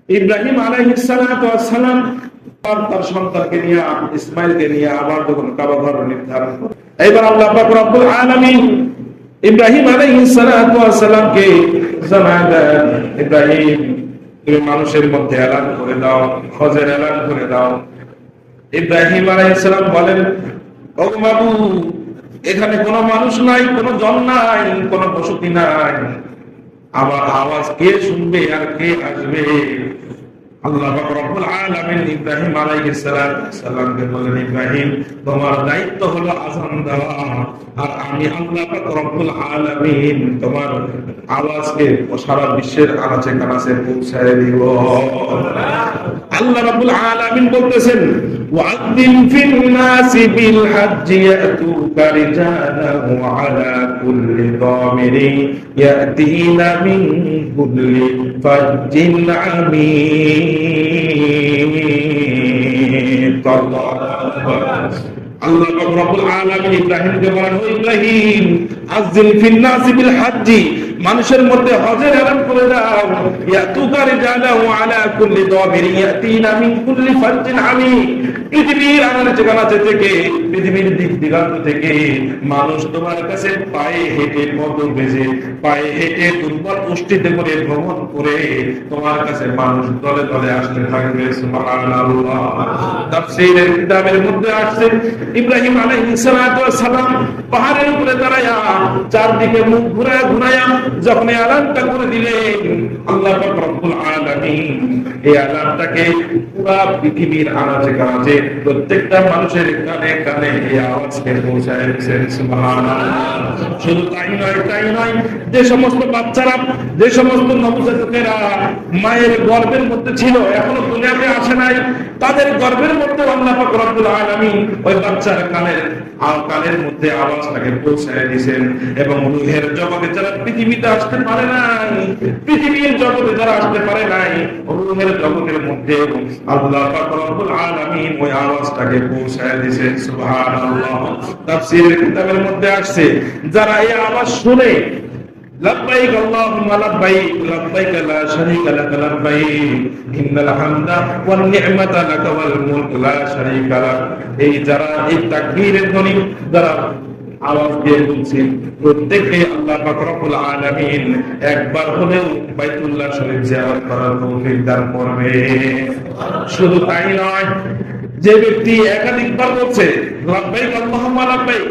ইব্রাহিম আলাইহিস সালাতু ওয়াস সালাম তার সন্তানকে নিয়ে ইসমাইলকে নিয়ে আবার যখন কাবা ঘর নির্ধারণ করে, এবার আল্লাহ পাক রব্বুল আলামিন ইব্রাহিম আলাইহিস সালাতু ওয়াস সালামকে জানায় দেন, ইব্রাহিম তুমি মানুষের মধ্যে এলান করে দাও, হজের এলান করে দাও। ইব্রাহিম আলাইহিস সালাম বলেন, ও বাবু, এখানে কোনো মানুষ নাই, কোনো জন নাই, কোনো বসতি নাই, আমার আওয়াজ কে শুনবে আর কে আসবে? আল্লাহ পাক রব্বুল আলামিন ইব্রাহিম আলাইহিস সালামকে বলেন, ইব্রাহিম তোমার দায়িত্ব হলো আযান দেওয়া, আর আমি আল্লাহ পাক রব্বুল আলামিন তোমার আওয়াজকে সারা বিশ্বের আনাচে কানাচে পৌঁছায় দিব। আল্লাহ রাব্বুল আলামিন বলতেছেন, ওয়াযিন ফিন নাসি বিল হাজ্জি ইয়াতুকা রিজালান ওয়া আলা কুল্লি দামিরিন ইয়াতিনা মিন কুল্লি ফাজ্জিন আমিক। আল্লাহ পাক রব্বুল আলামিন ইব্রাহিমকে বলেন, ও ইব্রাহিম, আযিন ফিন নাসি বিল হাজ্জি, মানুষের মধ্যে হজের এলান করে দাও, ইয়াতুকা রিজালান ওয়া আলা কুল্লি দামিরিন ইয়াতিনা মিন কুল্লি ফাজ্জিন আমিক। পৃথিবীর আনাচে কানাচে থেকে, পৃথিবীর দিক দিগান্ত থেকে মানুষ তোমার কাছে পায়ে হেঁটে, পদ বেজে পায়ে হেঁটে দুর্বল পুষ্টিতে করে ভ্রমণ করে তোমার কাছে মানুষ দলে দলে আসতে থাকবে। সুবহানাল্লাহ। তাফসীরের কিতাবের মধ্যে আসছে, ইব্রাহিম আলাইহিস সালাতু ওয়াস সালাম পাহাড়ের উপরে দাঁড়ায়া চারদিকে মুখ ঘুরায়া যখন এলানটা করে দিলেন, আল্লাহ পাক রব্বুল আলামিন এই এলানটাকে পুরো পৃথিবীর আনাচে কানাচে প্রত্যেকটা মানুষের কানে কানে এই আওয়াজকে পৌঁছায় দিয়েছেন। সুবহানাল্লাহ। শুধু তাই নয়, যে সমস্ত বাচ্চারা, যে সমস্ত নবজাতকেরা মায়ের গর্ভের মধ্যে ছিল, এখনো দুনিয়াতে আসে নাই, তাদের গর্ভের মধ্যে আল্লাহ পাক রব্বুল আলামিন ওই বাচ্চার কানের মধ্যে আওয়াজটাকে পৌঁছায় দিয়েছেন। এবং রূহের জগতে যারা পৃথিবীতে আসতে পারে নাই, পৃথিবীর জগতে যারা আসতে পারে নাই, রূহের জগতের মধ্যে আল্লাহ পাক রব্বুল আলামিন ওই আওয়াজটাকে পৌঁছায় দিয়েছেন। সুবহানাল্লাহ। তাফসীরের কিতাবের মধ্যে আসছে, যারা এই আওয়াজ শুনে লাব্বাইক আল্লাহুম্মা লাব্বাইক, লাব্বাইক লা শারীকা লাক লাব্বাইক, ইন্নাল হামদা ওয়ান নি'মাতা লাকা ওয়াল মুলক লা শারীকা লাক, এই যারা এই তাকবীরের ধ্বনি যারা আওয়াজ দিয়ে বলছে, প্রত্যেককে আল্লাহ পাক রব্বুল আলামিন একবার হলেও বাইতুল্লাহ শরীফ জিয়ারত করার তৌফিক দান করবে। শুধু তাই নয়, যে ব্যক্তি একাধিকবার বলছে লাব্বাইক আল্লাহুম্মা লাব্বাইক,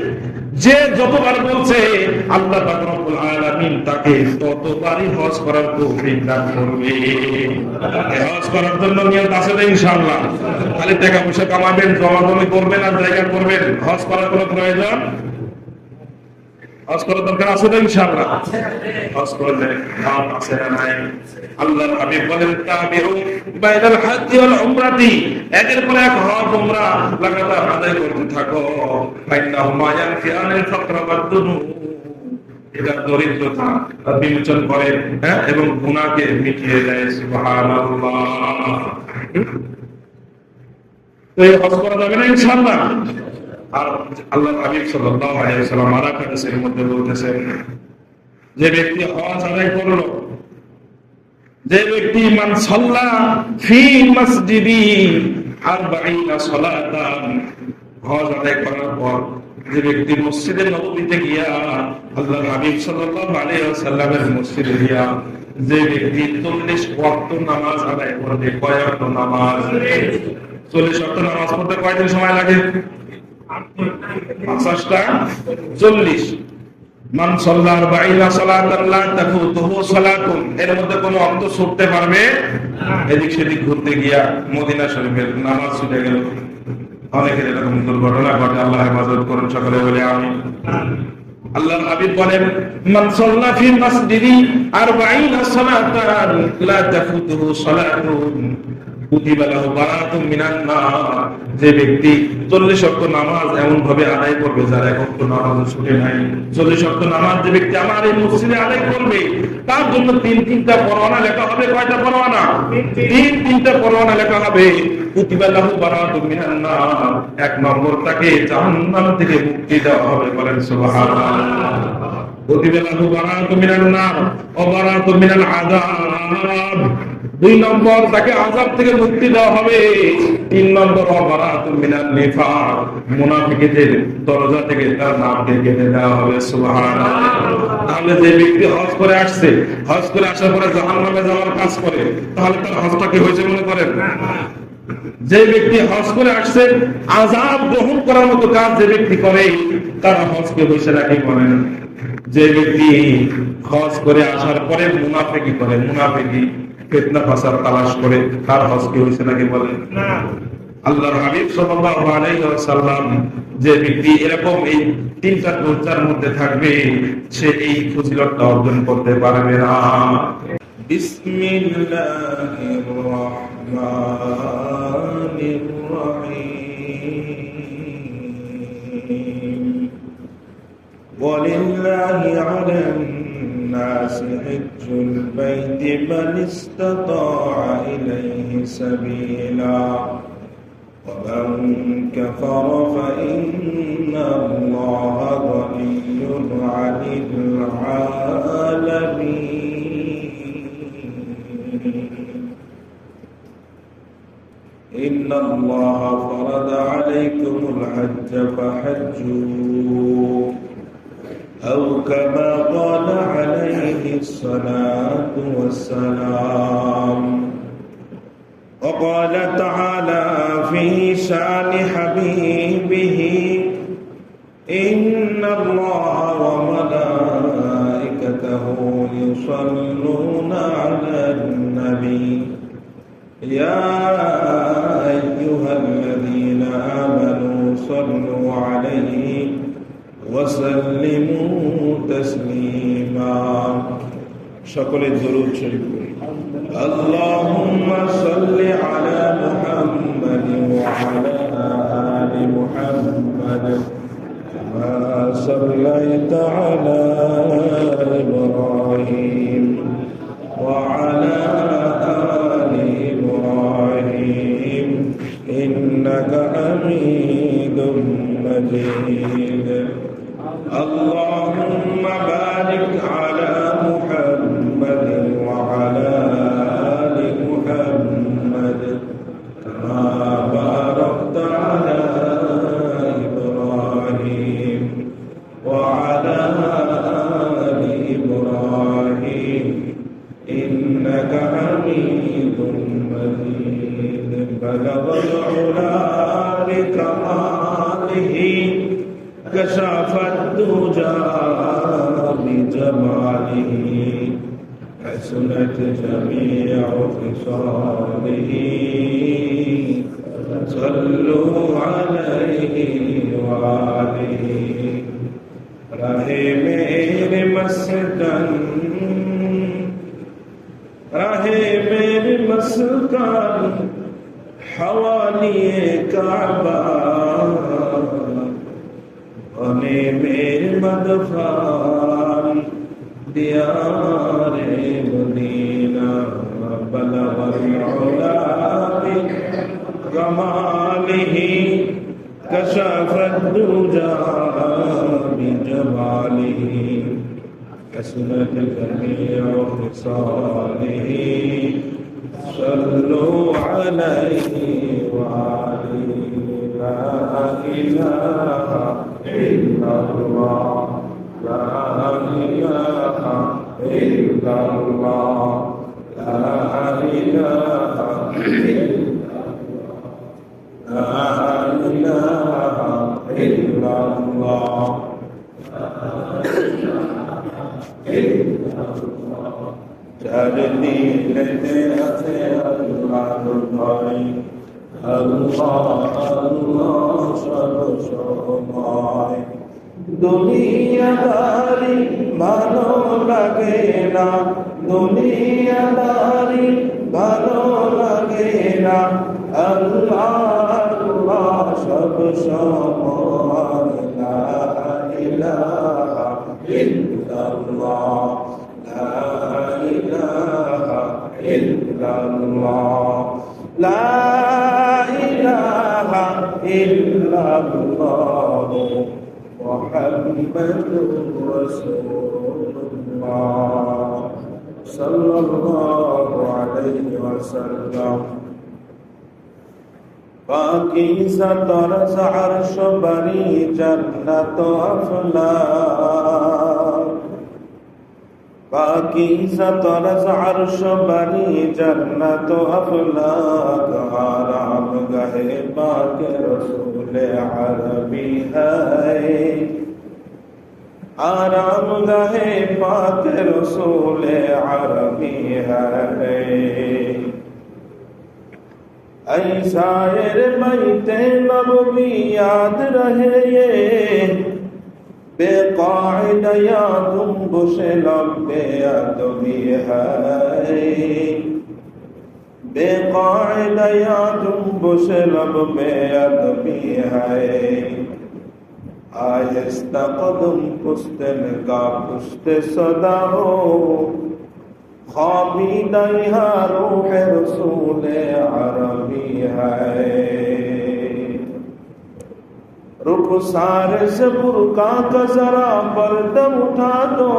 যে যতবার বলছে আল্লাহ পাক রব্বুল আলামিন তাকে ততবারই হজ করার তৌফিক দান করবে। হজ করার জন্য নিয়ত আছে তো ইনশাআল্লাহ? খালি টাকা পয়সা কামাবেন, জমাজমি করবেন আর জায়গা করবেন, হজ করার কোনো প্রয়োজন? হজ করার দরকার আছে তো ইনশাআল্লাহ? হজ করলে নাম আছে না নাই? আল্লাহর হাবিব বলেন, তাবিউ বাইনাল হাজ্জি ওয়াল উমরাতি, একের পর এক হজ উমরা লাগাতার আদায় করতে থাকো। ফাইন্নাহুমা ইয়ানফিআনিল ফাকরা ওয়াদ দুনূব, এটা দরিদ্রতা বিমোচন করে এবং গুনাহকে মিটিয়ে দেয়। সুবহানাল্লাহ। তো এই হজ করা যাবে না ইনশাআল্লাহ? আর আল্লাহর হাবিব সাল্লাল্লাহু আলাইহি ওয়াসাল্লাম আরেক হাদিসের মধ্যে বলতেছেন, যে ব্যক্তি হজ আদায় করলো, যে ব্যক্তি মান সাল্লা ফি মসজিদি 40 সালাতান, হজ আদায় করার পর যে ব্যক্তি মসজিদে নববীতে গিয়া আল্লাহর হাবিব সাল্লাল্লাহু আলাইহি ওয়াসাল্লামের মসজিদে গিয়া যে ব্যক্তি 40 ওয়াক্ত নামাজ আদায় করবে, কয় ওয়াক্ত নামাজ? 40 ওয়াক্ত নামাজ পড়তে কয়দিন সময় লাগে? 50টা 40। মান সাল্লা 40 সালাতান লা তাফুতুহু সালাতুন, এর মধ্যে কোনো অক্ত ছুটতে পারবে না। এদিক সেদিক ঘুরতে গিয়া মদিনা শরীফের নামাজ ছুটে গেল। অনেকের এরকম দুর্ঘটনা ঘটে, আল্লাহ হেফাজত করুন, সকলে বলে আমিন। আল্লাহর হাবিব বলেন, মান সাল্লা ফি মসজিদি 40 সালাতান লা তাফুতুহু সালাতুন কুতিবা লাহু বারাতুম মিনান নার, যে ব্যক্তি 40 ওয়াক্ত নামাজ এমন ভাবে আদায় করবে যার এক ওয়াক্ত নামাজ ছুটে নাই, 40 ওয়াক্ত নামাজ যে ব্যক্তি আমার এই মসজিদে আদায় করবে, তার জন্য 3-3টা পরোয়ানা লেখা হবে। কয়টা পরোয়ানা? 3-3টা পরোয়ানা লেখা হবে। কুতিবা লাহু বারাতুম মিনান নার, 1 নম্বর তাকে জাহান্নাম থেকে মুক্তি দেওয়া হবে। বলেন সুবহানাল্লাহ। কুতিবা লাহু বারাতুম মিনান নার ওয়া বারাতুম মিনাল আযাব, আযাব। 2 নম্বর তাকে আযাব থেকে মুক্তি দেওয়া হবে। 3 নম্বর ওয়াবারাতুম মিনান নিফাক, মুনাফিকদের দরজা থেকে তার নামকে কেটে দেওয়া হবে। সুবহানাল্লাহ। তাহলে যে ব্যক্তি হজ করে আসছে, হজ করে আসার পরে জাহান্নামে যাওয়ার কাজ করে, তাহলে তার হজটা কি হয়েছে মনে করেন? যে ব্যক্তি হজ করে আসছে আযাব গ্রহণ করার মতো কাজ যে ব্যক্তি করে, তার হজকে হয়েছে নাকি বলেন? যে ব্যক্তি হজ করে আসার পরে মুনাফিকি করে, মুনাফিকি ফিতনা ফাসাদ তালাশ করে, তার হজকে হয়েছে নাকি বলেন? না। আল্লাহর হাবিব সাল্লাল্লাহু আলাইহি ওয়াসাল্লাম যে ব্যক্তি এরকম এই 3টা দরজার মধ্যে থাকবে, সে এই ফজিলতটা অর্জন করতে পারবে না। বিসমিল্লাহির রহমানির রহিম। ওয়ালিল্লাহি আলান নাসি হিজ্জুল বাইতি মান ইসতাতাআ ইলাইহি সাবিলা ومن كفر فإن الله غني عن العالمين إن الله فرض عليكم الحج فحجوا أو كما قال عليه الصلاة والسلام. وقال تعالى في شأن حبيبه إن الله وملائكته يصلون على النبي يا أيها الذين آمنوا صلوا عليه وسلموا تسليما. شكل الدروج شريف. اللهم صل على محمد وعلى آل محمد كما صليت على إبراهيم وعلى آل إبراهيم إنك حميد مجيد. اللهم بارك على محمد وعلى آل محمد كما باركت على إبراهيم وعلى آل إبراهيم إنك حميد مجيد. بلغ العلا بكماله كشف الدجى بجماله حسنت جميع خصاله صلوا عليه وآله. رہے میرے مسکن حوالی کعبہ بنے میرے مدفع دیار مدینہ. بلغ العلا بکمالہ کشف الدجى بجمالہ حسنت جميع خصاله صلوا عليه وآله. لا إله إلا الله لا إله إلا الله لا إله إلا الله. চারদিন লেতে আছে আল্লাহর ভয়, আল্লাহ আল্লাহ সর্বসময়। দুনিয়াদারি ভালো লাগে না, দুনিয়াদারি ভালো লাগে না, আল্লাহ আল্লাহ সব সময়। লা ইলাহা ইল্লাল্লাহ লা ইলাহা ইল্লাল্লাহ লা ইলাহা ইল্লাল্লাহ মুহাম্মাদুর রাসূলুল্লাহ সাল্লাল্লাহু আলাইহি ওয়াসাল্লাম। পাকিজা তরজ আরশ বারি জান্নাত আফলাক, পাকিজা তরজ আরশ বারি জান্নাত আফলাক, আরাম গাহে পাক রসূল আরবি হ্যায়, आराम गाहे पाक रसूल अरबी है। ऐसायर बैते नबवी याद रहे ये, बेकायद यादुम बुशे लब्बे अदबी है, बेकायद यादुम बुशे लब्बे अदबी है। आहिस्ता कदम पुश्तन का पुश्त सदा हो, ख्वाबीदा यहाँ रूह रसूल अरबी है। रुखसार से बुर्का का जरा पर्दा उठा दो,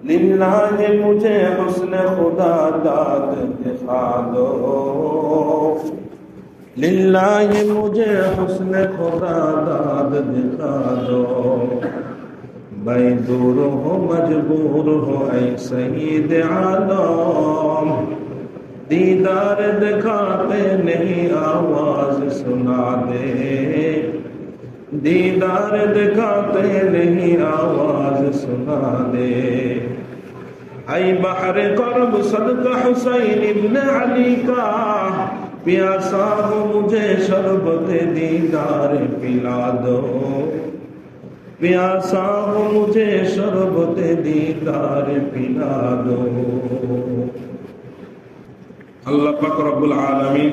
लिल्लाह मुझे हुस्न खुदा दाद दिखा दो, लिल्लाह मुझे हुस्न खुदा दाद दिखा दो। मैं दूर हो मजबूर हो ऐ सईद आलम, दीदार दिखाते नहीं आवाज सुना दे, दीदार दिखाते नहीं आवाज सुना दे। ऐ बहर कर्ब सदका हुसैन इब्न अली का, प्यासा हो मुझे शरबत दीदार पिला दो, प्यासा हो मुझे शरबत दीदार पिला दो। আল্লাহ পাক রব্বুল আলামিন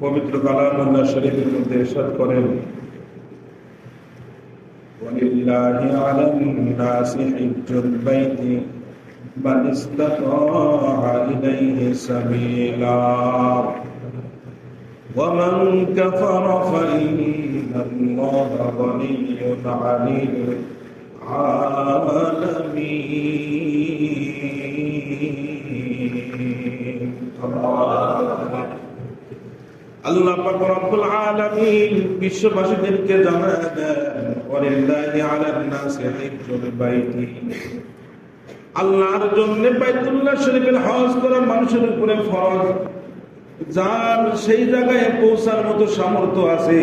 পবিত্র কালামুল্লাহ শরীফের মধ্যে ইরশাদ করেন, ওয়ালিল্লাহি আলান নাসি হিজ্জুল বাইতি মান ইসতাতা ইলাইহি সাবিলা ওয়া মান কাফারা ফাইন্নাল্লাহা গনিয়্যুন আনিল আলামিন। আল্লাহ পাক রব্বুল আলামিন বিশ্ববাসীদেরকে জানায় দেন, ওয়ালিল্লাহি আলান নাসি হিজ্জুল বাইতি, আল্লাহর জন্য বাইতুল্লাহ শরীফের হজ করা মানুষের উপরে ফরজ, যার সেই জায়গায় পৌঁছার মতো সামর্থ্য আছে।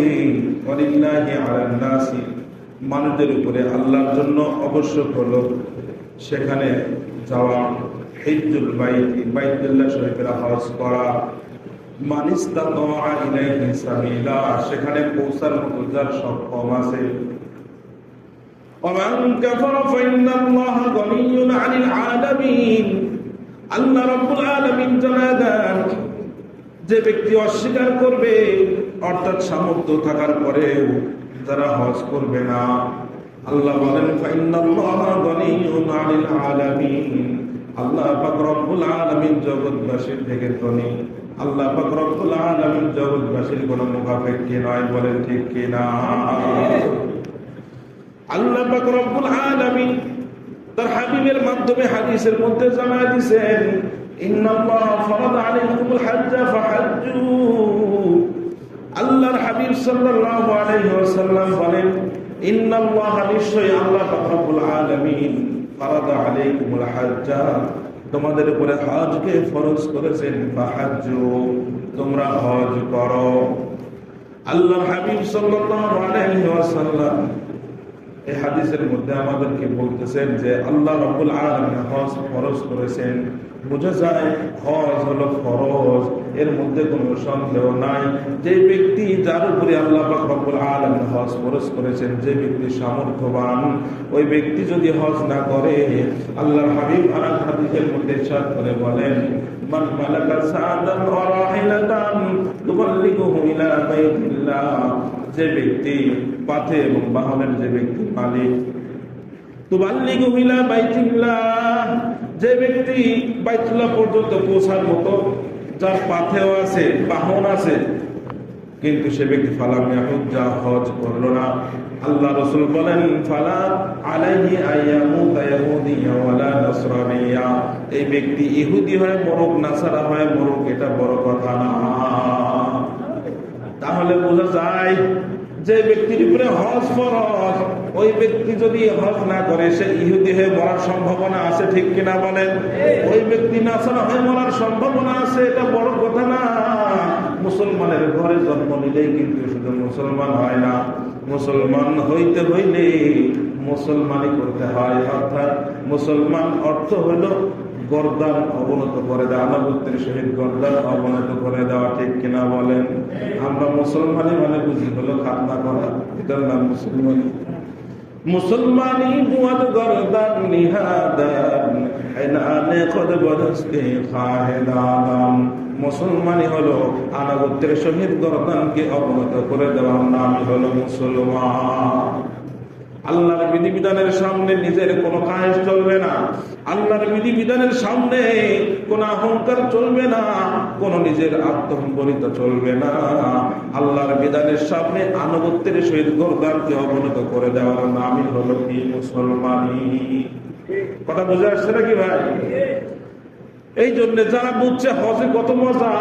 ওয়ালিল্লাহি আলান নাসি, মানুষদের উপরে আল্লাহর জন্য আবশ্যক হলো সেখানে যাওয়া, হিজ্জুল বাইতি, বাইতুল্লাহ শরীফের হজ করা, মান ইসতাতা ইলাইহি সাবিলা, সেখানে পৌঁছার মতো যার সক্ষম আছে। ওমান কাফারা ফাইন্নাল্লাহা গনিয়্যুন আনিল আলামিন, আল্লাহ রাব্বুল আলামিন জানান, যে ব্যক্তি অস্বীকার করবে, অর্থাৎ সামর্থ্য থাকার পরেও যারা হজ করবে না, আল্লাহ বলেন ফাইন্নাল্লাহা গনিয়্যুন আনিল আলামিন, আল্লাহ পাক রব্বুল আলামিন জগৎবাসীর থেকে ধনী, আল্লাহ পাক রব্বুল আলামিন জগৎবাসীর কোনো মুখাপেক্ষী নয়, বলেন ঠিক কিনা? আল্লাহ পাক রব্বুল আলামিন তার হাবিবের মাধ্যমে হাদিসের মধ্যে জানায় দিয়েছেন, ইন্নাল্লাহা ফারাদা আলাইকুমুল হাজ্জা ফাহাজ্জু। আল্লাহর হাবিব সাল্লাল্লাহু আলাইহি ওয়াসাল্লাম বলেন, ইন্নাল্লাহা, নিশ্চয়ই আল্লাহ পাক রব্বুল আলামিন ফারাদা আলাইকুমুল হাজ্জা, তোমাদের উপরে হজকে ফরজ করেছেন, ফাহাজ্জু, তোমরা হজ করো। আল্লাহর হাবিব সাল্লাল্লাহু আলাইহি ওয়াসাল্লাম এই হাদিসের মধ্যে আমাদেরকে বলতেছেন যে আল্লাহ রাব্বুল আলামিন হজ ফরজ করেছেন। বোঝা যায় হজ হলো ফরজ, এর মধ্যে কোনো সন্দেহ নাই। যে ব্যক্তি, যার উপরে আল্লাহ পাক রব্বুল আলামিন হজ ফরজ করেছেন, যে ব্যক্তি সামর্থ্যবান, ওই ব্যক্তি যদি হজ না করে, আল্লাহর হাবিব আরেক হাদিসের মধ্যে ইরশাদ করে বলেন, মান মালাকা সাদান ওয়া রাহিলাতান তুবাল্লিগুহু ইলা বাইতিল্লাহ, যে ব্যক্তি পাথে এবং বাহনের যে ব্যক্তি মালিক, তুবাল্লিগুহু ইলা বাইতিল্লাহ, যে ব্যক্তি বাইতুল্লাহ পর্যন্ত পৌঁছার মতো যার পাথেও আছে, বাহন আছে, কিন্তু সে ব্যক্তি ফালাম ইয়াহুজ্জা, হজ করলো না। আল্লাহ রাসূল বলেন ফালা আলাইহি আইয়ামুতা ইয়াহুদিয়া ওয়ালা নাসরানিয়া, এই ব্যক্তি ইহুদি হয় মরুক, নাসারা হয় মরুক, এটা বড় কথা না। তাহলে বোঝা যায় যে ব্যক্তির উপরে হজ ফরজ, ওই ব্যক্তি যদি হজ না করে সে ইহুদি হয়ে মরার সম্ভাবনা আছে, ঠিক কিনা বলেন? ওই ব্যক্তি নাসারা হয়ে মরার সম্ভাবনা আছে, এটা বড় কথা না। মুসলমানের ঘরে জন্ম নিলেই কিন্তু শুধু মুসলমান হয় না, মুসলমান হইতে হইলে মুসলমানই করতে হয়। অর্থাৎ মুসলমান অর্থ হইল গর্দান অবনত করে দেওয়া, আনাবুত্তের সহিত গর্দান অবনত করে দেওয়া, ঠিক কিনা বলেন? আমরা মুসলমানই মানে বুঝি হলো খাতনা করা, এটার নাম মুসলমানি। মুসলমানি বুয়াদ গর্দান নিহাদান আইনানে খদ বদস্তে খাহেদান। মুসলমানই হলো আনাবুত্তের সহিত গর্দানকে অবনত করে দেওয়ার নামই হলো মুসলমান। আল্লাহর বিধিবিধানের সামনে নিজের কোনো কাজ চলবে না, আল্লাহর বিধিবিধানের সামনে কোনো অহংকার চলবে না, কোনো নিজের আত্মসম্বলিত চলবে না। আল্লাহর বিধানের সামনে আনুগত্যের সহিত গর্দানকে অবনত করে দেওয়ার নামই হলো কি মুসলমানি। কথা বুঝে আসছে নাকি ভাই? এই জন্য যারা বুঝছে হজে কত মজা,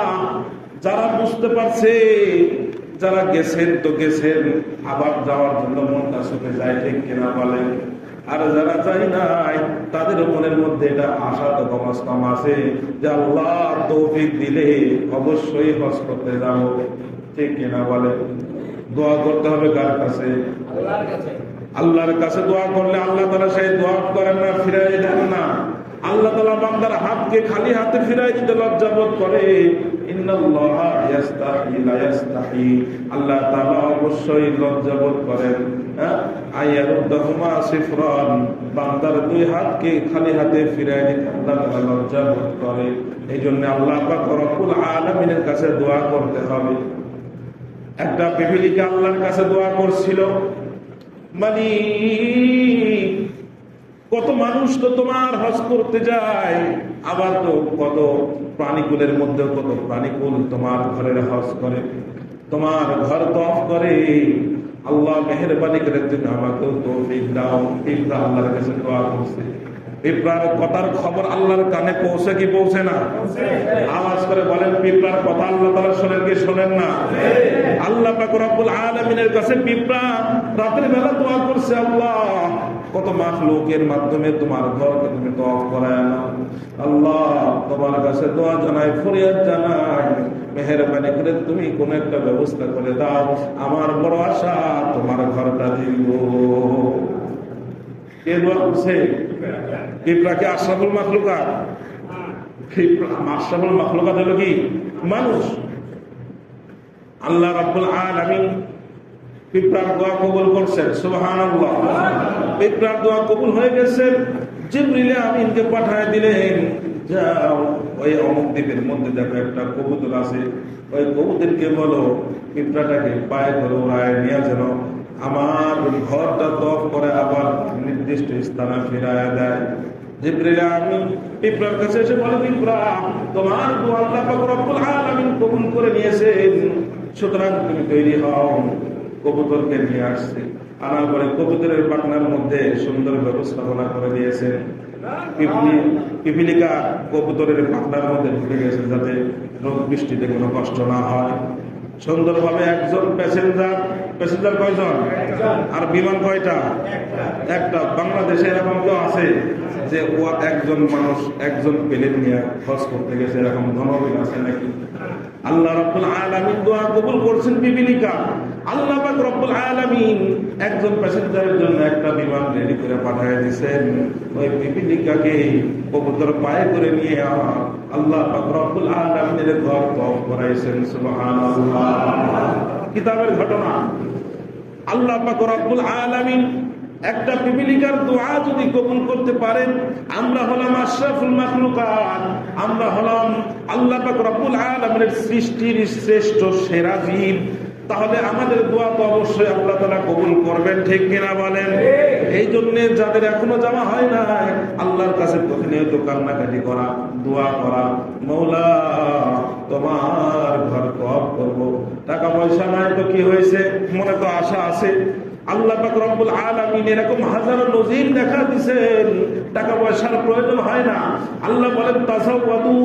যারা বুঝতে পারছে, যারা গেছেন তো গেছেন, আবার যাওয়ার জন্য মনটা শুকে যায়, ঠিক কিনা বলেন? আর যারা যায় নাই তাদের মনের মধ্যে এটা আশা তো কম আছে যে আল্লাহ তৌফিক দিলে অবশ্যই হজ করতে যাবো, ঠিক কিনা বলেন? দোয়া করতে হবে কার কাছে? আল্লাহর কাছে দোয়া করলে আল্লাহ তাআলা সেই দোয়া করেন না, ফিরাই দেন না। আল্লাহ তাআলা বান্দার হাতকে খালি হাতে ফিরাই দিতে লজ্জাবোধ করে। ইন্নাল্লাহা ইয়াস্তাহি লা ইয়াস্তাহি, আল্লাহ তাআলা অবশ্যই লজ্জাবোধ করেন আইয়ারুদ্দাহুমা সিফরান, বান্দার দুই হাতকে খালি হাতে ফিরাই দিতে আল্লাহ তাআলা লজ্জাবোধ করে। এই জন্য আল্লাহ পাক রব্বুল আলামিনের কাছে দোয়া করতে হবে। একটা পিপিলিকা আল্লাহর কাছে দোয়া করছিল, মানে কত মানুষ তো তোমার হজ করতে যায়, আবার তো কত প্রাণীকুলের মধ্যে কত প্রাণীকুল তোমার ঘরের হজ করে, তোমার ঘর তওয়াফ করে। আল্লাহ মেহেরবানি করে তুমি আমাকেও তৌফিক দাও। পিঁপড়া আল্লাহর কাছে দোয়া করছে। পিঁপড়ার কথার খবর আল্লাহর কানে পৌঁছে কি পৌঁছে না? আওয়াজ করে বলেন, পিঁপড়ার কথা আল্লাহ তাআলা শোনেন কি শোনেন না? আল্লাহ পাক রব্বুল আলামিনের কাছে পিঁপড়া রাতের বেলা দোয়া করছে, আল্লাহ কত মাখলুকের মাধ্যমে তোমার ঘরকে তুমি তওয়াফ করায় নাও। আল্লাহ তোমার কাছে দোয়া জানাই, ফরিয়াদ জানাই, মেহেরবানি করে তুমি কোন একটা ব্যবস্থা করে দাও, আমার বড় আশা তোমার ঘরটা দিব। কে দোয়া করছে? পিঁপড়াকে আশরাফুল মাখলুকাত। আশরাফুল মাখলুকাত হলো কি? মানুষ। আল্লাহ রাব্বুল আলামিন পিঁপড়ার দোয়া কবুল করছেন, সুবহানাল্লাহ। পিঁপড়ার দোয়া কবুল হয়ে গেছে, জিবরিল আমিনকে পাঠায় দিলেন, যাও ওই অমুক দ্বীপের মধ্যে দেখো একটা কবুতর আছে, ওই কবুতরকে বলো পিঁপড়াটাকে পায়ে ধরে ওড়ায় নিয়ে যেন আমার ঘরটা তওয়াফ করে আবার নির্দিষ্ট স্থানে ফিরায় দেয়। জিবরিল আমিন পিঁপড়ার কাছে এসে বলে, পিঁপড়া তোমার দোয়া আল্লাহ পাক রব্বুল আলামিন কবুল করে নিয়েছেন, সুতরাং তুমি তৈরি হও। কবুতরকে নিয়ে আসছে, আনার পরে কবুতরের পাখনার মধ্যে সুন্দর ব্যবস্থাপনা করে দিয়েছেন। পিপিলিকা কবুতরের পাখনার মধ্যে ঢুকে গেছে যাতে রোগ বৃষ্টিতে কোনো কষ্ট না হয়। সুন্দরভাবে একজন প্যাসেঞ্জার কয়জন? আর বিমান কয়টা? একটা। বাংলাদেশে এরকম কেউ আছে যে ও একজন মানুষ একজন প্লেন নিয়ে খরচ করতে গেছে, এরকম ধনবিন আছে নাকি? আল্লাহ রাব্বুল আলামিন দোয়া কবুল করছেন পিপিলিকা। আল্লাহ পাক রব্বুল আলামিন একজন প্যাসেঞ্জারের জন্য একটা বিমান রেডি করে পাঠিয়ে দিয়েছেন। ওই পিপিলিকাকে কবুতর পায়ে করে নিয়ে আল্লাহ পাক রব্বুল আলামিনের ঘর তওয়াফ করাইছেন, সুবহানাল্লাহ। কিতাবের ঘটনা। আল্লাহ পাক রব্বুল আলামিন একটা পিপিলিকার দোয়া যদি কবুল করতে পারেন, আমরা হলাম আশরাফুল মাখলুকাত, আমরা হলাম আল্লাহ পাক রব্বুল আলামিনের সৃষ্টির শ্রেষ্ঠ সেরা জীব, তাহলে আমাদের দোয়া তো অবশ্যই আল্লাহ তাআলা কবুল করবেন, ঠিক কিনা বলেন? এই জন্য যাদের এখনো যাওয়া হয় না, আল্লাহর কাছে প্রতিনিয়ত কান্নাকাটি করা, দোয়া করা, মওলা তোমার ঘর তওয়াফ করব, টাকা পয়সা নাই কি হয়েছে, মনে তো আশা আছে। আল্লাহ পাক রব্বুল আলামিন এরকম হাজারো নজির দেখা দিয়েছেন। টাকা পয়সার প্রয়োজন হয় না। আল্লাহ বলেন তাসাওয়াদু,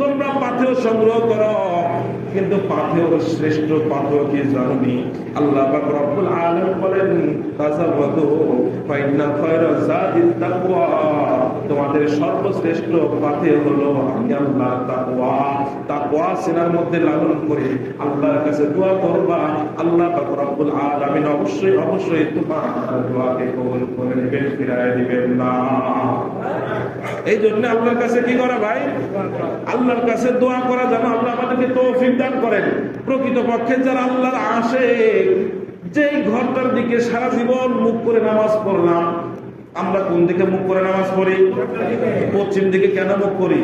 তোমরা পাথেয় সংগ্রহ করো, কিন্তু পাথেয় শ্রেষ্ঠ পাথেয় কি জানি? আল্লাহ পাক রব্বুল আলামিন বলেন তাসাওয়াদু ফাইন্না খায়রা যাদিত তাকওয়া, তোমাদের সর্বশ্রেষ্ঠ পাথেয় হলো আমি আল্লাহর তাকওয়া। তাকওয়া সিনার মধ্যে লালন করে আল্লাহর কাছে দোয়া করবা, আল্লাহ পাক রব্বুল আলামিন অবশ্যই তোমার দোয়াকে কবুল করে নেবেন, ফিরায় দিবেন না। এই জন্য আল্লাহর কাছে কি করা ভাই? আল্লাহর কাছে দোয়া করা, যেন আল্লাহ আমাদেরকে তৌফিক দান করেন। প্রকৃতপক্ষে যারা আল্লাহর আশিক, যেই ঘরটার দিকে সারা জীবন মুখ করে নামাজ পড়লাম, আমরা কোন দিকে মুখ করে নামাজ পড়ি? পশ্চিম দিকে। কেন মুখ করি?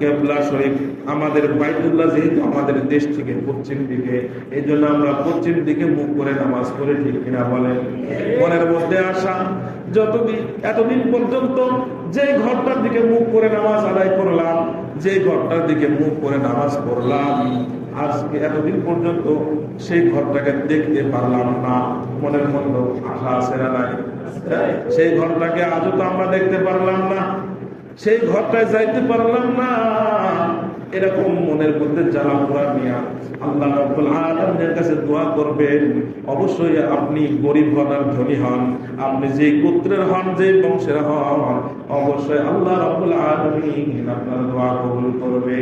কেবলা শরীফ আমাদের বাইতুল্লাহ যেহেতু আমাদের দেশ থেকে পশ্চিম দিকে, এই জন্য আমরা পশ্চিম দিকে মুখ করে নামাজ পড়ি, ঠিক কিনা বলেন? মনের মধ্যে আসা এতদিন পর্যন্ত যে ঘরটার দিকে মুখ করে নামাজ আদায় করলাম, যে ঘরটার দিকে মুখ করে নামাজ পড়লাম, আজকে এতদিন পর্যন্ত সেই ঘরটাকে দেখতে পারলাম না। মনের মধ্যে আশা আছে না নাই? সেই ঘরটাকে আজও তো আমরা দেখতে পারলাম না, সেই ঘরটায় যাইতে পারলাম না। এরকম মনের মধ্যে জ্বালা পোড়া নিয়ে আল্লাহ রাব্বুল আলামিনের কাছে দোয়া করবেন। অবশ্যই আপনি গরিব হন আর ধনী হন, আপনি যে গোত্রের হন, যে বংশের হন, অবশ্যই আল্লাহ রাব্বুল আলামিন আপনার দোয়া কবুল করবে।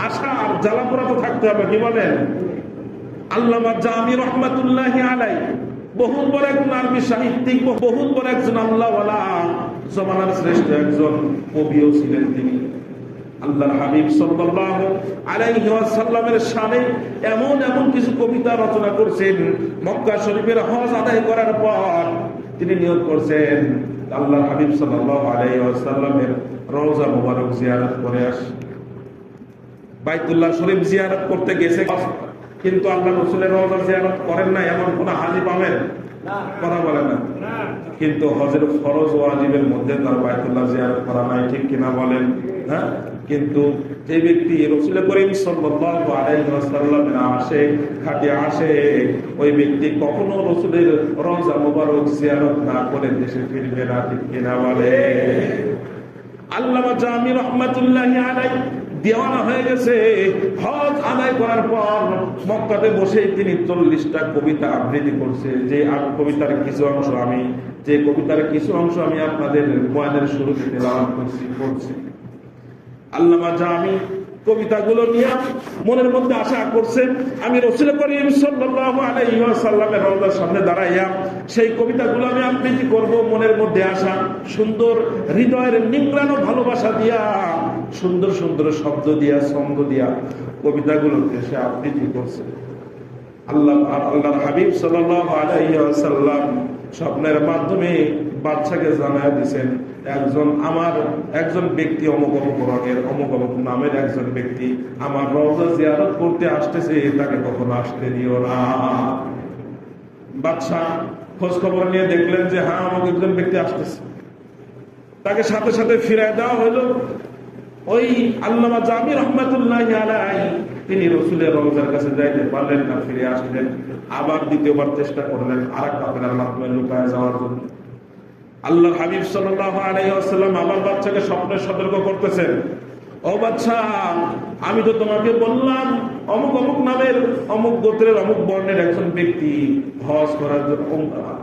আশা আর জ্বালা পোড়া তো থাকতে হবে, কি বলেন? আল্লামা জামি রহমাতুল্লাহি আলাইহি বহুত বড় একজন আরবি সাহিত্যিক, বহুত বড় একজন আল্লাহওয়ালা, জমানার শ্রেষ্ঠ একজন কবিও ছিলেন তিনি। আল্লাহর হাবিব সাল্লাল্লাহু আলাইহি ওয়াসাল্লামের শানে এমন এমন কিছু কবিতা রচনা করেছেন। মক্কা শরীফের হজ আদায় করার পর তিনি নিয়ত করছেন আল্লাহর হাবিব সাল্লাল্লাহু আলাইহি ওয়াসাল্লামের রওজা মুবারক জিয়ারত করে আসে। বাইতুল্লাহ শরীফ জিয়ারত করতে গেছে, কিন্তু আল্লাহ রাসূলের রওজা জিয়ারত করেন না এমন কোন হাজি পাবেন? কথা বলে না। কিন্তু হজের ফরজ ওয়াজিবের মধ্যে তার বাইতুল্লাহ জিয়ারত করা নাই, ঠিক কিনা বলেন? হ্যাঁ। কিন্তু যে ব্যক্তি রাসূল করিম সাল্লাল্লাহু আলাইহি ওয়াসাল্লামের আশিক, খাঁটি আশিক, ওই ব্যক্তি কখনো রাসূলের রওজা মুবারক জিয়ারত না করে দেশে ফিরবে না, ঠিক কিনা বলে? আল্লামা জামি রহমাতুল্লাহি আলাইহি দেওয়ানা হয়ে গেছে। হজ আদায় করার পর মক্কাতে বসে তিনি 40টা কবিতা আবৃত্তি করছে। যে কবিতার কিছু অংশ আমি আপনাদের বয়ানের শুরুতে তেলাওয়াত করছি। আল্লামা জামি কবিতাগুলো নিয়ে মনের মধ্যে আশা করছে, আমি রাসূল করিম সাল্লাল্লাহু আলাইহি ওয়াসাল্লামের রওজার সামনে দাঁড়াইয়া সেই কবিতাগুলো আমি আবৃত্তি করব। মনের মধ্যে আশা, সুন্দর হৃদয়ের নিংড়ানো ভালোবাসা দিয়া, সুন্দর সুন্দর শব্দ দিয়া, ছন্দ দিয়া কবিতাগুলোকে সে আবৃত্তি করছে। আল্লাহর হাবিব সাল্লাল্লাহু আলাইহি ওয়াসাল্লাম স্বপ্নের মাধ্যমে বাদশাকে জানায় দিয়েছেন, একজন ব্যক্তি অমুক অমুক রঙের অমুক অমুক নামের একজন ব্যক্তি আমার রওজা জিয়ারত করতে আসতেছে, তাকে কখনো আসতে দিও না। বাদশা খোঁজ খবর নিয়ে দেখলেন যে হ্যাঁ অমুক একজন ব্যক্তি আসতেছে, তাকে সাথে সাথে ফিরায় দেওয়া হলো। ওই আল্লামা জামি রহমাতুল্লাহি আলাইহি তিনি রাসূলের রওজার কাছে যাইতে পারলেন না, ফিরে আসলেন। আবার দ্বিতীয়বার চেষ্টা করলেন আরেক কাফেলার মাধ্যমে লুকায় যাওয়ার জন্য। আল্লাহর হাবিব সাল্লাল্লাহু আলাইহি ওয়াসাল্লাম আবার বাদশাকে স্বপ্নে সতর্ক করতেছেন, ও বাদশা, আমি তো তোমাকে বললাম অমুক অমুক নামের অমুক গোত্রের অমুক বর্ণের একজন ব্যক্তি হজ করার জন্য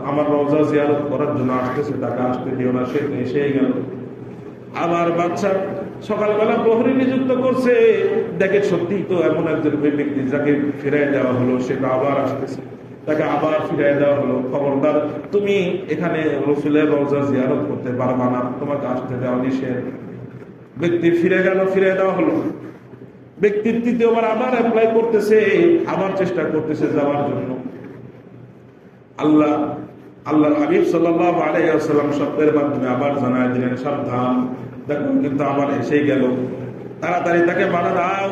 আমার রওজা জিয়ারত করার জন্য আসতেছে, তাকে আসতে দিও না। সে এসেই গেল। আবার বাদশা সকালবেলা প্রহরী নিযুক্ত করছে, দেখে সত্যি তো এমন একজন ব্যক্তি যাকে ফিরাই দেওয়া হলো, সেটা আবার আসতেছে, তাকে আবার ফিরাই দেওয়া হলো। খবরদার, তুমি এখানে রাসূলের রওজা জিয়ারত করতে পারবা না, তোমাকে আসতে দেওয়া নিষেধ। ব্যক্তি ফিরে গেল, ফিরে দেওয়া হলো। ব্যক্তি তৃতীয়বার আবার অ্যাপ্লাই করতেছে, আবার চেষ্টা করতেছে যাওয়ার জন্য। আল্লাহর হাবিব সাল্লাল্লাহু আলাইহি ওয়াসাল্লাম শব্দের মাধ্যমে আবার জানায় দিলেন, সাবধান, দেখুন কিন্তু আবার এসেই গেল, তাড়াতাড়ি তাকে বাধা দাও।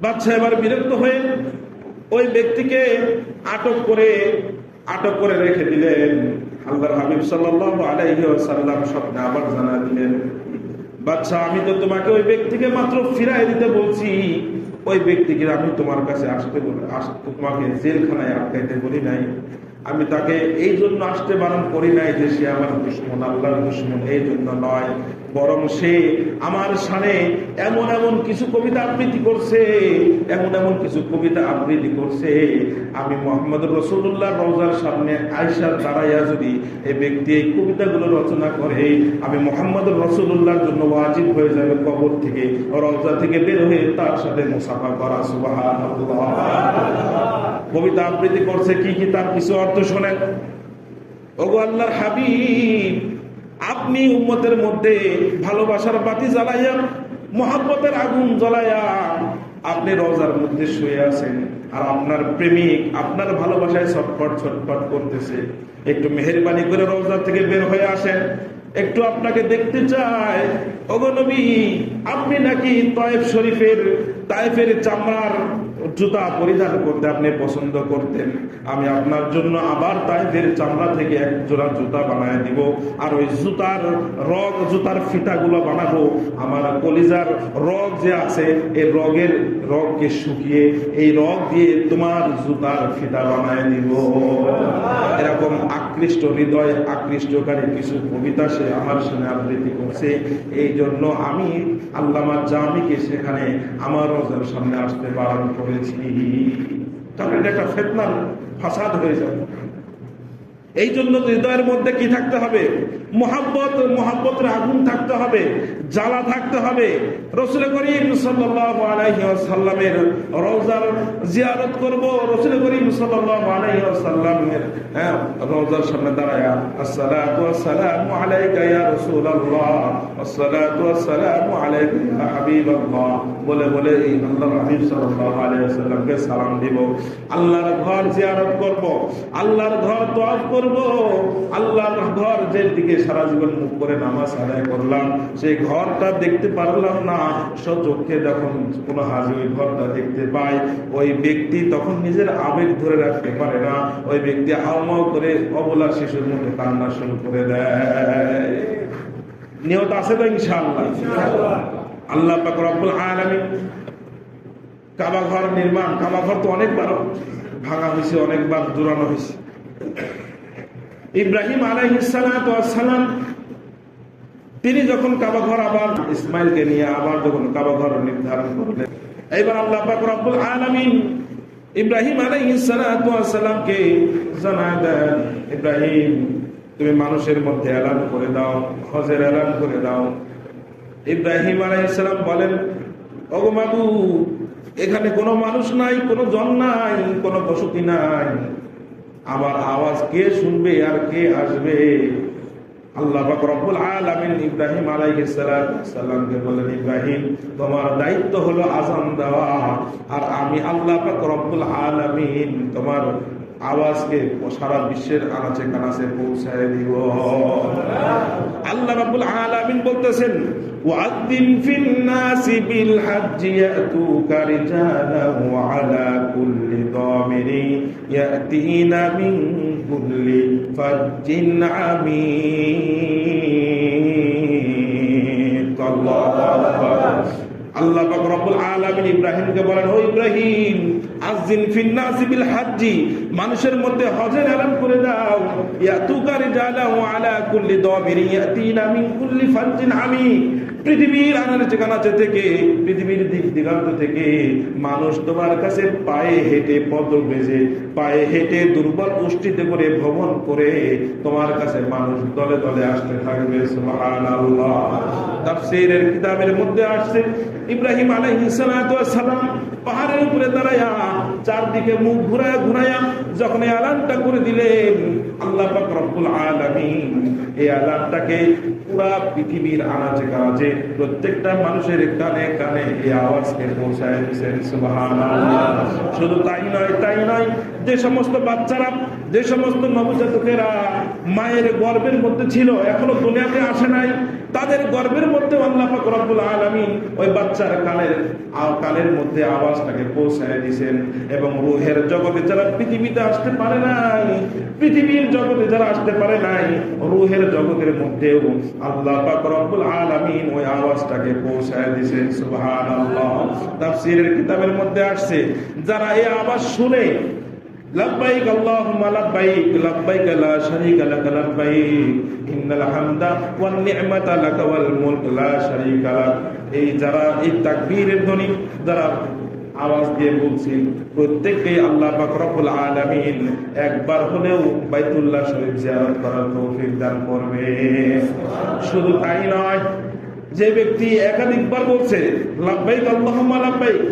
বাদশা এবার বিরক্ত হয়ে ওই ব্যক্তিকে আটক করে রেখে দিলেন। আল্লাহর হাবিব সাল্লাল্লাহু আলাইহি ওয়াসাল্লাম স্বপ্নে আবার জানায় দিলেন, বাদশা, আমি তো তোমাকে ওই ব্যক্তিকে মাত্র ফিরাই দিতে বলছি, ওই ব্যক্তিকে আমি তোমার কাছে আসতে তোমাকে জেলখানায় আটকাইতে বলি নাই। আমি তাকে এই জন্য আসতে বারণ করি নাই যে সে আমার দুশমন, আল্লাহর দুশমন, এই জন্য নয়, বরং সে আমার শানে এমন এমন কিছু কবিতা আবৃত্তি করছে, এমন এমন কিছু কবিতা আবৃত্তি করছে, আমি মুহাম্মদ রাসূলুল্লাহ রওজার সামনে আয়েশা দাঁড়াইয়া যদি এই ব্যক্তি এই কবিতাগুলো রচনা করে, আমি মুহাম্মদ রাসূলুল্লাহর জন্য ওয়াজিব হয়ে যাবে কবর থেকে রওজা থেকে বের হয়ে তার সাথে মুসাফা করা। সুবহানাল্লাহ। কবিতা আবৃত্তি করছে, কি কি তার কিছু অর্থ শোনেন। ওগো আল্লাহর হাবিব, আপনি উম্মতের মধ্যে ভালোবাসার বাতি জ্বালাইয়া, মহব্বতের আগুন জ্বালাইয়া আপনি রওজার মধ্যে শুয়ে আছেন, আর আপনার প্রেমিক আপনার ভালোবাসায় ছটফট ছটফট করতেছে। একটু মেহেরবানি করে রওজা থেকে বের হয়ে আসেন, একটু আপনাকে দেখতে চায়। ওগো নবী, আপনি নাকি তায়েফের চামড়ার জুতা পরিধান করতে আপনি পছন্দ করতেন, আমি আপনার জন্য আবার তায়েফের চামড়া থেকে এক জোড়া জুতা বানায় দিব, আর ওই জুতার ফিতাগুলো বানাবো আমার কলিজার রগ যে আছে, এই রগকে শুকিয়ে এই রগ দিয়ে তোমার জুতার ফিতা বানায় দিব। এরকম হৃদয় আকৃষ্টকারী কিছু কবিতা সে আমার সামনে আবৃত্তি করছে। এই জন্য আমি আল্লামা জামিকে সেখানে আমার রওজার সামনে আসতে বারণ করেছি, কারণ এটা একটা ফিতনার ফাসাদ হয়ে যাবে। এই জন্য হৃদয়ের মধ্যে কি থাকতে হবে? মহব্বতের আগুন থাকতে হবে, জ্বালা থাকতে হবে। রাসূল করিম সাল্লাল্লাহু আলাইহি ওয়াসাল্লামের রওজার জিয়ারত করব, রাসূল করিম সাল্লাল্লাহু আলাইহি ওয়াসাল্লামের রওজার সামনে দাঁড়ায়া আসসালাতু ওয়াসসালামু আলাইকা ইয়া রাসূলুল্লাহ, আসসালাতু ওয়াসসালামু আলাইকা ইয়া হাবিবাল্লাহ বলে বলে এই আল্লাহর হাবিব সাল্লাল্লাহু আলাইহি ওয়াসাল্লামকে সালাম দিব। আল্লাহর ঘর জিয়ারত করব, আল্লাহর ঘর তওয়াফ করব, আল্লাহর ঘর যে দিকে সারা জীবন মুখ করে নামাজ আদায় করলাম, সেই ঘরটা দেখতে পারলাম না, সচক্ষে যখন কোন হাজি ওই ঘরটা দেখতে পায়, ওই ব্যক্তি তখন নিজের আবেগ ধরে রাখতে পারে না, ওই ব্যক্তি হাউমাউ করে অবলা শিশুর মধ্যে কান্না শুরু করে দেয়। নিয়ত আছে তো ইনশাআল্লাহ? আল্লাহ পাক রব্বুল আলামিন কাবা ঘর নির্মাণ, কাবা ঘর তো অনেকবার ভাঙা হয়েছে, অনেকবার জোড়ানো হয়েছে। ইব্রাহিম আলাইহিস সালাতু ওয়াস সালাম তিনি যখন কাবা ঘর আবার ইসমাইলকে নিয়ে আবার যখন কাবা ঘর নির্ধারণ করলেন, এবার আল্লাহ পাক রব্বুল আলামিন ইব্রাহিম আলাইহিস সালাতু ওয়াস সালামকে জানায় দেন, ইব্রাহিম তুমি মানুষের মধ্যে এলান করে দাও, হজের এলান করে দাও। ইব্রাহিম আলাইহিস সালাম বলেন, ওগো মাবুদ, এখানে কোনো মানুষ নাই, কোনো জন নাই, কোনো বসতি নাই, আমার আওয়াজ কে শুনবে আর কে আসবে? আল্লাহ পাক রব্বুল আলামিন ইব্রাহিম আলাইহিস সালামকে বলেন, ইব্রাহিম তোমার দায়িত্ব হলো আযান দেওয়া, আর আমি আল্লাহ পাক রব্বুল আলামিন তোমার আওয়াজকে সারা বিশ্বের আনাচে কানাচে পৌঁছায় দিব। আল্লাহ রাব্বুল আলামিন বলতেছেন, ওয়াদ্দিন ফিন নাসি বিল হাজ্জি ইয়াতুকা রিজালান ওয়া আলা কুল্লি দামিরি ইয়াতিনা মিন কুল্লি ফাজ্জিন আমিক। আল্লাহু আকবার। আল্লাহ পাক রব্বুল আলামিন ইব্রাহিমকে বলেন, ও ইব্রাহিম, আযিন ফিন নাসি বিল হাজ্জি, মানুষের মধ্যে হজের এলান করে দাও, ইয়াতুকা রিজালান ওয়া আলা কুল্লি দামিরি ইয়াতিনা মিন কুল্লি ফাজ্জিন আমিক। পৃথিবীর আনাচে কানাচে থেকে, পৃথিবীর দিক দিগান্ত থেকে মানুষ তোমার কাছে পায়ে হেঁটে, পদ বেজে পায়ে হেঁটে দুর্বল উষ্ঠিতে করে ভ্রমণ করে তোমার কাছে মানুষ দলে দলে আসতে থাকবে। সুবহানাল্লাহ। তাফসীরের কিতাবের মধ্যে আসছে, ইব্রাহিম আলাইহিস সালাতু ওয়াস সালাম পাহাড়ের উপরে দাঁড়ায়া চারদিকে মুখ ঘুরায়া যখন এই আলানটা করে দিলেন, আল্লাহ পাক রব্বুল আলামিন এই আলানটাকে পুরা পৃথিবীর আনাচে কানাচে প্রত্যেকটা মানুষের কানে কানে এই আওয়াজকে পৌঁছায় দিয়েছেন। সুবহানাল্লাহ। শুধু তাই নয়, যে সমস্ত বাচ্চারা, যে সমস্ত নবজাতকেরা মায়ের গর্ভের মধ্যে ছিল, এখনো দুনিয়াতে আসে নাই, তাদের গর্ভের মধ্যে আল্লাহ পাক রব্বুল আলামিন ওই বাচ্চার কানের মধ্যে আওয়াজটাকে পৌঁছায় দিয়েছেন। এবং রূহের জগতে যারা পৃথিবীতে আসতে পারে নাই, পৃথিবীর জগতে যারা আসতে পারে নাই, রূহের জগতের মধ্যেও আল্লাহ পাক রব্বুল আলামিন ওই আওয়াজটাকে পৌঁছায় দিয়েছেন। সুবহানাল্লাহ। তাফসীরের কিতাবের মধ্যে আসছে, যারা এই আওয়াজ শুনে লব্বাইক আল্লাহুম্মা লব্বাইক লব্বাইক লা শারীকা লাক লব্বাইক ইন্নাল হামদা ওয়ান নি'মাতা লাক ওয়াল মুলক লা শারীকা লাক, এই যারা এই তাকবীরের ধ্বনি যারা আওয়াজ দিয়ে বলছি, প্রত্যেককেই আল্লাহ পাক রব্বুল আলামিন একবার হলেও বাইতুল্লাহ শরীফ জিয়ারত করার তৌফিক দান করবে। শুধু তাই নয়, যে ব্যক্তি একাধিকবার বলছে লব্বাইক আল্লাহুম্মা লব্বাইক,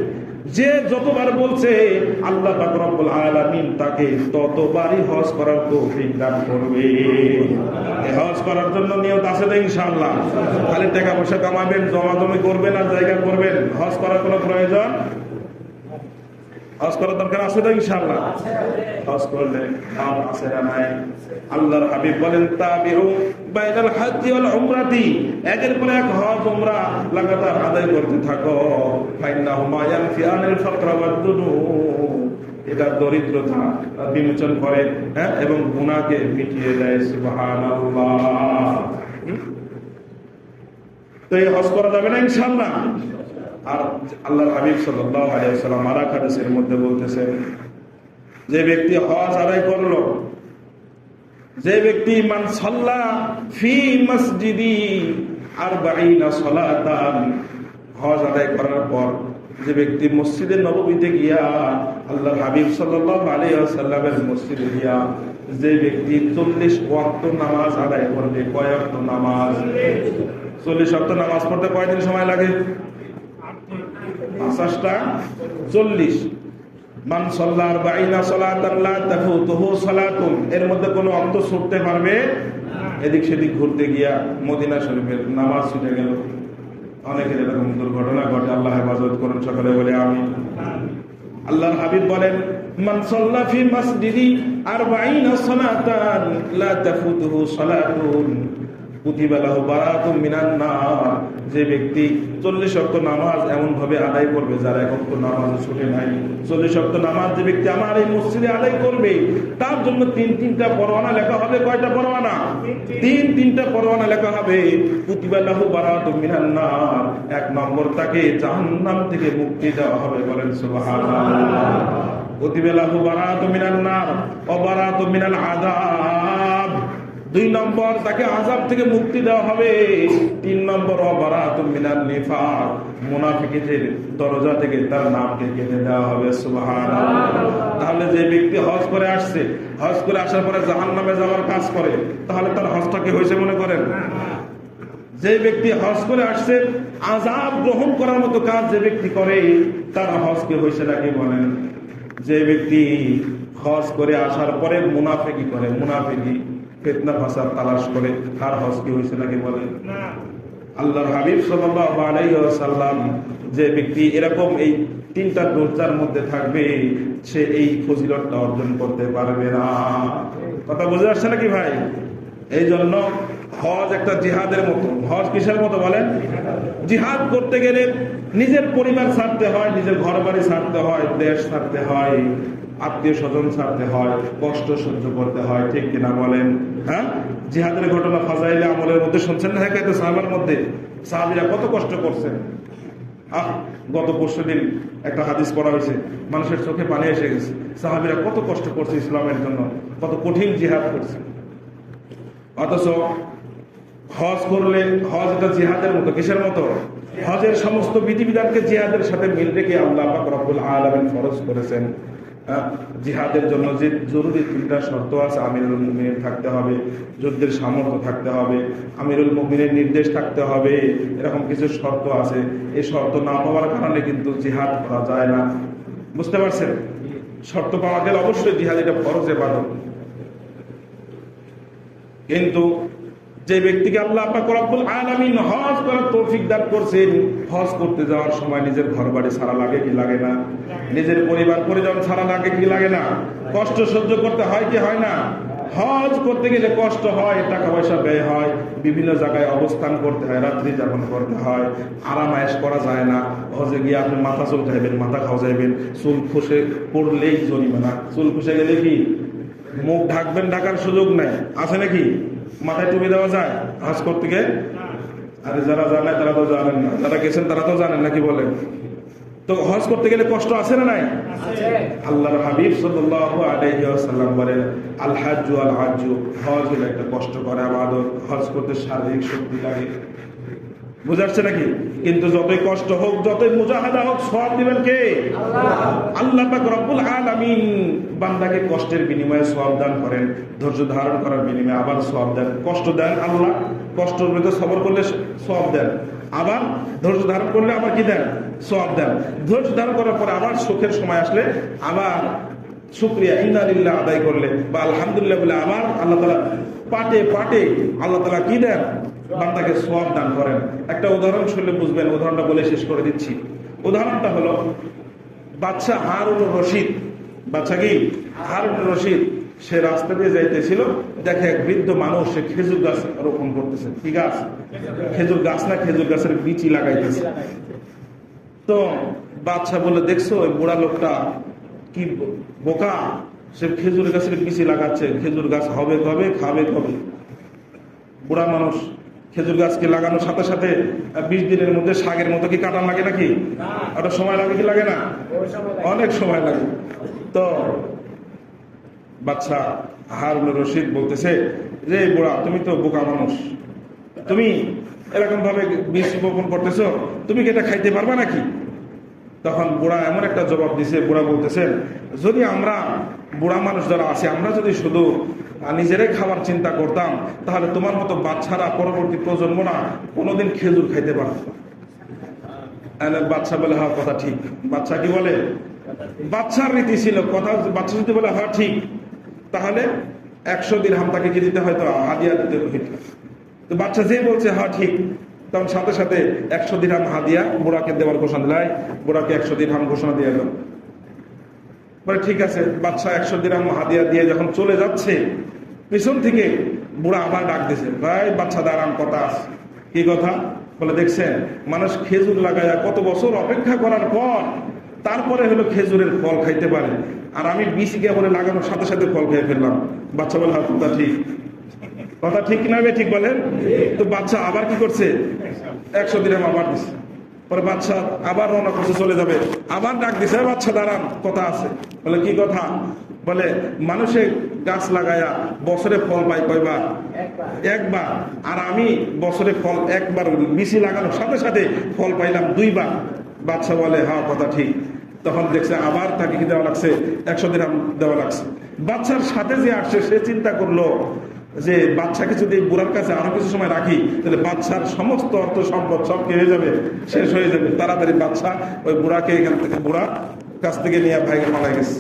যে যতবার বলছে আল্লাহ পাক রব্বুল আলামিন তাকে ততবারই হজ করার তৌফিক দান করবে। হজ করার জন্য নিয়ত আছে তো ইনশাআল্লাহ? খালি টাকা পয়সা কামাবেন, জমাজমি করবেন আর জায়গা করবেন, হজ করার কোনো প্রয়োজন? হজ করার দরকার আছে তো ইনশাআল্লাহ? হজ করলে নাম আছে না নাই? আল্লাহর হাবিব বলেন তাবিউ বাইনাল হজ্জি ওয়াল উমরাতি, একের পর এক হজ উমরা লাগাতার আদায় করতে থাকো। ফাইন্নাহুমা ইয়ানফিআনিল ফাকরা ওয়াদ দুনুব, এটা দরিদ্রতা বিমোচন করে এবং গুনাহকে মিটিয়ে দেয়। সুবহানাল্লাহ। তো এই হজ করা যাবে না ইনশাআল্লাহ? আর আল্লাহর হাবিব সাল্লাল্লাহু আলাইহি ওয়াসাল্লাম আরেক হাদিসের মধ্যে বলতেছেন, যে ব্যক্তি হজ আদায় করলো, যে ব্যক্তি মান সাল্লা ফি মসজিদি 40 সালাতান, হজ আদায় করার পর যে ব্যক্তি মসজিদে নববীতে গিয়া আল্লাহর হাবিব সাল্লাল্লাহু আলাইহি ওয়াসাল্লামের মসজিদে গিয়া যে ব্যক্তি 40 ওয়াক্ত নামাজ আদায় করবে, কয় ওয়াক্ত নামাজ? 40 ওয়াক্ত নামাজ পড়তে কয়দিন সময় লাগে? 50টা 40। মান সাল্লা 40 সালাতান লা তাফুতুহু সালাতুন, এর মধ্যে কোনো অক্ত ছুটতে পারবে? এদিক সেদিক ঘুরতে গিয়া মদিনা শরীফের নামাজ ছুটে গেল। অনেকের এরকম দুর্ঘটনা ঘটে, আল্লাহ হেফাজত করুন, সকলে বলে আমিন। আল্লাহর হাবিব বলেন মান সাল্লা ফি মসজিদি 40 সালাতান লা তাফুতুহু সালাতুন কুতিবা লাহু বারাতুম মিনান নার, যে ব্যক্তি 40 ওয়াক্ত নামাজ এমন ভাবে আদায় করবে যার এক ওয়াক্ত নামাজ ছুটে নাই, 40 ওয়াক্ত নামাজ যে ব্যক্তি আমার এই মসজিদে আদায় করবে, তার জন্য 3-3টা পরওয়ানা লেখা হবে। কয়টা পরওয়ানা? 3-3টা পরওয়ানা লেখা হবে। কুতিবা লাহু বারাতুম মিনান নার, 1 নম্বর তাকে জাহান্নাম থেকে মুক্তি দেওয়া হবে। বলেন সুবহানাল্লাহ। কুতিবা লাহু বারাতুম মিনান নার ওয়া বারাতুম মিনাল আযাব, 2 নম্বর তাকে আযাব থেকে মুক্তি দেওয়া হবে। 3 নম্বর বারাতুম মিনান নিফাক, মুনাফিকদের দরজা থেকে তার নামকে কেটে দেওয়া হবে। সুবহানাল্লাহ। তাহলে যে ব্যক্তি হজ করে আসছে, হজ করে আসার পরে জাহান্নামে যাওয়ার কাজ করে, তাহলে তার হজটা কি হয়েছে মনে করেন? যে ব্যক্তি হজ করে আসছে আযাব গ্রহণ করার মতো কাজ যে ব্যক্তি করে, তার হজ কি হয়েছে নাকি বলেন? যে ব্যক্তি হজ করে আসার পরে মুনাফিকি করে, মুনাফিকি ফিতনা ফাসাদ তালাশ করে, তার হজ কি হয়েছে নাকি বলেন? আল্লাহর হাবিব সাল্লাল্লাহু আলাইহি ওয়াসাল্লাম, যে ব্যক্তি এরকম এই 3টা দরজার মধ্যে থাকবে, সে এই ফজিলতটা অর্জন করতে পারবে না। কথা বুঝে আসছে নাকি ভাই? এই জন্য হজ একটা জিহাদের মতো। হজ কিসের মতো বলেন? জিহাদ করতে গেলে নিজের পরিবার ছাড়তে হয়, নিজের ঘর বাড়ি ছাড়তে হয়, দেশ ছাড়তে হয়, আত্মীয় স্বজন ছাড়তে হয়, কষ্ট সহ্য করতে হয়, ঠিক কিনা বলেন? হ্যাঁ, জিহাদের ঘটনা ফাজাইলে আমলের মধ্যে শুনছেন না? হ্যাঁ, সাহাবার মধ্যে সাহাবীরা কত কষ্ট করছেন। গত পরশুদিন একটা হাদিস পড়া হয়েছে, মানুষের চোখে পানি এসে গেছে। সাহাবীরা কত কষ্ট করছে ইসলামের জন্য, কত কঠিন জিহাদ করছে। অথচ হজ করলে, হজ এটা জিহাদের মতো। কিসের মতো? হজের সমস্ত বিধিবিধানকে জিহাদের সাথে মিল রেখে আল্লাহ পাক রব্বুল আলামিন ফরজ করেছেন। জিহাদের জন্য যে জরুরি 3টা শর্ত আছে, আমিরুল মুমিনিন থাকতে হবে, যুদ্ধের সামর্থ্য থাকতে হবে, আমিরুল মুমিনের নির্দেশ থাকতে হবে, এরকম কিছু শর্ত আছে। এই শর্ত না পাওয়ার কারণে কিন্তু জিহাদ করা যায় না। বুঝতে পারছেন? শর্ত পাওয়া গেলে অবশ্যই জিহাদ এটা ফরজ ইবাদত। কিন্তু যে ব্যক্তিকে আল্লাহ পাক রব্বুল আলামিন হজ করার তৌফিক দান করছেন, হজ করতে যাওয়ার সময় নিজের ঘর বাড়ি ছাড়া লাগে কি লাগে না? নিজের পরিবার পরিজন ছাড়া লাগে কি লাগে না? কষ্ট সহ্য করতে হয় কি হয় না? হজ করতে গেলে কষ্ট হয়, টাকা পয়সা ব্যয় হয়, বিভিন্ন জায়গায় অবস্থান করতে হয়, রাত্রি যাপন করতে হয়, আরামায়েশ করা যায় না। হজে গিয়ে আপনি মাথা চুলকাইবেন, মাথা খাওয়াইবেন, চুল খসে পড়লেই জরিমানা। চুল খসে গেলে কি মুখ ঢাকবেন, ঢাকার সুযোগ নাই, আছে নাকি? মাথায় টুপি দেওয়া যায় হজ করতে গিয়ে? আরে যারা জানে তারা তো জানেন না, যারা গেছেন তারা তো জানেন নাকি বলেন? তো হজ করতে গেলে কষ্ট আছে না নাই? আল্লাহর হাবিব সাল্লাল্লাহু আলাইহি ওয়াসাল্লাম বলেন, আল হাজ্জু আল হাজ্জু, হজ হলো একটা কষ্টকর ইবাদত। হজ করতে শারীরিক শক্তি লাগে, বুঝাচ্ছে নাকি? কিন্তু যতই কষ্ট হোক, যতই মুজাহাদা হোক, সওয়াব দিবেন কে? আল্লাহ পাক রব্বুল আলামিন বান্দাকে কষ্টের বিনিময়ে সওয়াব দান করেন, ধৈর্য ধারণ করার বিনিময়ে আবার সওয়াব দেন। কষ্ট দেন আল্লাহ, কষ্টের ভিতরে সবর করলে সওয়াব দেন, আবার ধৈর্য ধারণ করলে আবার কি দেন? সওয়াব দেন। ধৈর্য ধারণ করার পরে আবার সুখের সময় আসলে আবার শুকরিয়া ইন্না লিল্লাহ আদায় করলে বা আলহামদুলিল্লাহ বলে আবার আল্লাহ তাআলা পাটে পাটে আল্লাহ তাআলা কি দেন? বান্দাকে সওয়াব দান করেন। একটা উদাহরণ শুনলে বুঝবেন, উদাহরণটা বলে শেষ করে দিচ্ছি। উদাহরণটা হলো বাদশা হারুনুর রশিদ। বাদশা কি? হারুনুর রশিদ। সে রাস্তা দিয়ে যাইতেছিল, দেখে এক বৃদ্ধ মানুষ সে খেজুর গাছ রোপণ করতেছে। কি গাছ? খেজুর গাছ না, খেজুর গাছের বীচি লাগাইতেছে। তো বাদশা বলে, দেখছো ওই বুড়া লোকটা কি বোকা, সে খেজুর গাছের বীচি লাগাচ্ছে, খেজুর গাছ হবে কবে, খাবে কবে? বুড়া মানুষ। খেজুর গাছকে লাগানোর সাথে সাথে 20 দিনের মধ্যে শাকের মতো কি কাটান লাগে নাকি? ওটা সময় লাগে কি লাগে না? অনেক সময় লাগে। তো বাদশা হারুনুর রশিদ বলতেছে, রে বুড়া, তুমি তো বোকা মানুষ, তুমি এরকম ভাবে বীজ বপন করতেছো, তুমি কি এটা খাইতে পারবা নাকি? তখন বুড়া এমন একটা জবাব দিছে, বুড়া বলতেছেন, যদি আমরা বুড়া মানুষ যারা আছে, আমরা যদি শুধু নিজেরাই খাবার চিন্তা করতাম, তাহলে তোমার মতো বাচ্চারা পরবর্তী প্রজন্মরা কোনোদিন খেজুর খাইতে পারত না। বাচ্চা বলে, হ্যাঁ কথা ঠিক। বাচ্চা কি বলে? বাচ্চার রীতি ছিল কথা, বাচ্চা যদি বলে হ্যাঁ ঠিক, তাহলে 100 দিরহাম তাকে কি দিতে হয়তো হাদিয়া দিতে হইতো। তো বাচ্চা যে বলছে হ্যাঁ ঠিক, তখন সাথে সাথে 100 দিরহাম হাদিয়া বুড়াকে দেওয়ার ঘোষণা দিলাই। বুড়াকে 100 দিরহাম ঘোষণা দিয়ে গেল। বলে ঠিক আছে। বাদশা 100 দিরহাম হাদিয়া দিয়ে যখন চলে যাচ্ছে, পিছন থেকে বুড়া আবার ডাক দিছে, ভাই বাচ্চা দাঁড়ান, কথা আছে। কি কথা? বলে, দেখছেন মানুষ খেজুর লাগায়া কত বছর অপেক্ষা করার পর তারপরে হলো খেজুরের ফল খাইতে পারে, আর আমি বিসিকে বলে লাগানোর সাথে সাথে ফল খেয়ে ফেললাম। বাচ্চা বলে, হ্যাঁ কথা ঠিক। কথা ঠিক না? ঠিক বলেন। তো বাচ্চা আবার কি করছে? 100 দিরহাম আবার দিচ্ছে। পরে বাচ্চা আবার রওনা করছে, চলে যাবে। আবার ডাক দিছে, বাচ্চা দাঁড়ান, কথা আছে। বলে, কি কথা? বলে, মানুষে গাছ লাগায়া বছরে ফল পায় কয়বার? একবার। আর আমি বছরে ফল একবার, বিচি লাগানোর সাথে সাথে ফল পাইলাম 2 বার। বাচ্চা বলে, হ্যাঁ কথা ঠিক। তখন দেখছে আবার তাকে কি দেওয়া লাগছে? 100 দিরহাম দেওয়া লাগছে। বাচ্চার সাথে যে আসছে সে চিন্তা করলো যে বাচ্চাকে যদি বুড়ার কাছে আরো কিছু সময় রাখি, তাহলে বাচ্চার সমস্ত অর্থ সম্পদ সব কি হয়ে যাবে? শেষ হয়ে যাবে। তাড়াতাড়ি বাচ্চা ওই বুড়াকে এখান থেকে, বুড়া কাছ থেকে নিয়ে ভাইকে পালাই গেছে।